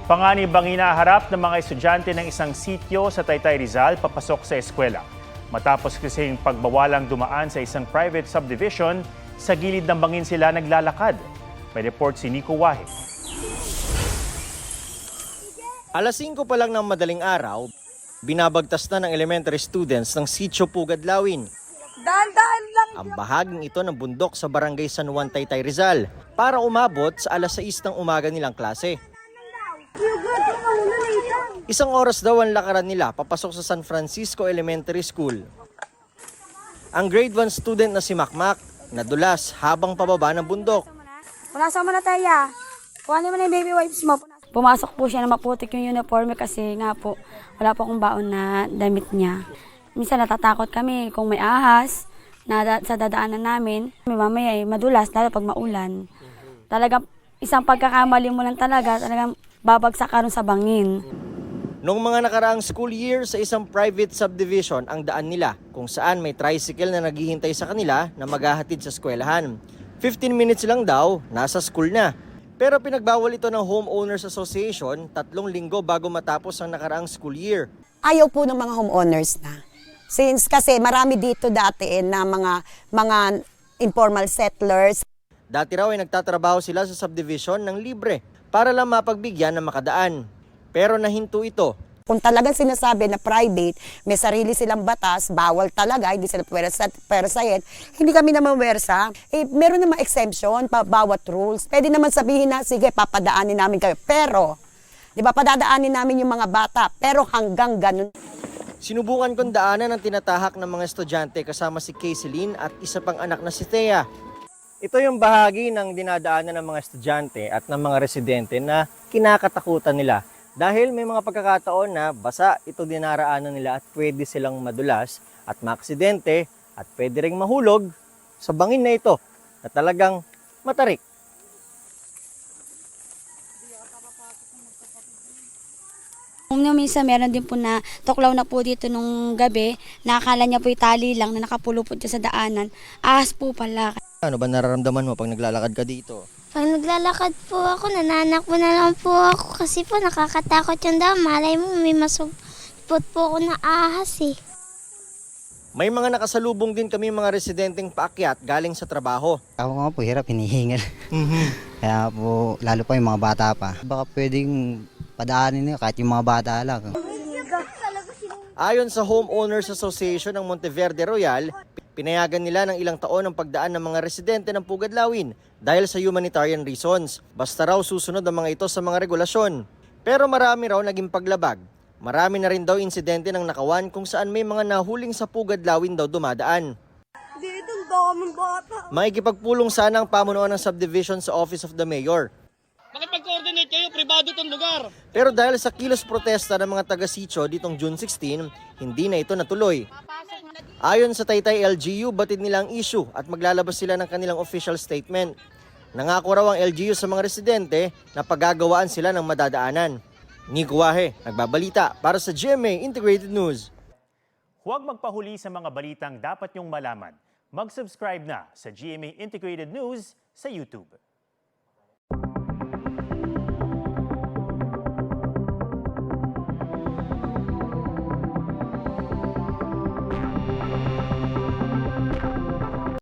Panganibang hinaharap ng mga estudyante ng isang sitio sa Taytay Rizal papasok sa eskwela. Matapos kasing pagbawalang dumaan sa isang private subdivision, sa gilid ng bangin sila naglalakad. May report si Nico Wahe. Alas 5 pa lang ng madaling araw, binabagtas na ng elementary students ng Sitio Pugad Lawin. Dahan-dahan lang. Ang bahaging ito ng bundok sa barangay San Juan, Taytay Rizal para umabot sa alas 6 ng umaga nilang klase. Isang oras daw ang lakaran nila papasok sa San Francisco Elementary School. Ang grade 1 student na si Makmak nadulas habang pababa ng bundok. Punasan mo na tayo. Kuhanin mo na yung baby wipes mo. Pumasok po siya na maputik yung uniforme kasi nga po wala po akong baon na damit niya. Minsan natatakot kami kung may ahas na sa dadaanan namin. Mamaya madulas lalo pag maulan. Talagang isang pagkakamali mo lang talagang babagsak ka rin sa bangin. Noong mga nakaraang school year sa isang private subdivision ang daan nila kung saan may tricycle na naghihintay sa kanila na maghahatid sa eskwelahan. 15 minutes lang daw, nasa school na. Pero pinagbawal ito ng Homeowners Association 3 linggo bago matapos ang nakaraang school year. Ayaw po ng mga homeowners na. Since kasi marami dito dati na mga informal settlers. Dati raw ay nagtatrabaho sila sa subdivision ng libre para lang mapagbigyan ng makadaan. Pero nahinto ito. Kung talagang sinasabi na private, may sarili silang batas, bawal talaga, hindi sila pwersahin, hindi kami naman wersa. Meron naman exemption, bawat rules. Pwede naman sabihin na, sige, papadaanin namin kayo. Pero, di ba, padadaanin namin yung mga bata, pero hanggang ganun. Sinubukan kong daanan ang tinatahak ng mga estudyante kasama si Kayceline at isa pang anak na si Thea. Ito yung bahagi ng dinadaanan ng mga estudyante at ng mga residente na kinakatakutan nila. Dahil may mga pagkakataon na basa ito dinaraanan nila at pwede silang madulas at maaksidente at pwede ring mahulog sa bangin na ito na talagang matarik. Minsan meron din po na tuklaw na po dito nung gabi, nakakala niya po yung tali lang na nakapulupot siya sa daanan. Ahas po pala. Ano ba nararamdaman mo pag naglalakad ka dito? Pag naglalakad po ako, nananakbo na lang po ako kasi po nakakatakot yung daan. Malay mo, may masupot po ako na ahas eh. May mga nakasalubong din kami mga residenteng paakyat galing sa trabaho. Ako nga po, hirap, hinihingal. Kaya po, lalo pa yung mga bata pa. Baka pwedeng padaanin nyo kahit yung mga bata lang. Ayon sa Homeowners Association ng Monteverde Royal, pinayagan nila ng ilang taon ang pagdaan ng mga residente ng Pugad Lawin dahil sa humanitarian reasons. Basta raw susunod ang mga ito sa mga regulasyon. Pero marami raw naging paglabag. Marami na rin daw insidente ng nakawan kung saan may mga nahuling sa Pugad Lawin daw dumadaan. Dito, ang daming bata. Maikipagpulong sana ang pamunuan ng subdivision sa Office of the Mayor. Makipag-coordinate kayo, pribado itong lugar. Pero dahil sa kilos protesta ng mga taga-sitio ditong June 16, hindi na ito natuloy. Ayon sa Taytay LGU, batid nila ang issue at maglalabas sila ng kanilang official statement. Nangako raw ang LGU sa mga residente na paggagawaan sila ng madadaanan. Nico Wahe, nagbabalita para sa GMA Integrated News. Huwag magpahuli sa mga balitang dapat niyong malaman. Mag-subscribe na sa GMA Integrated News sa YouTube.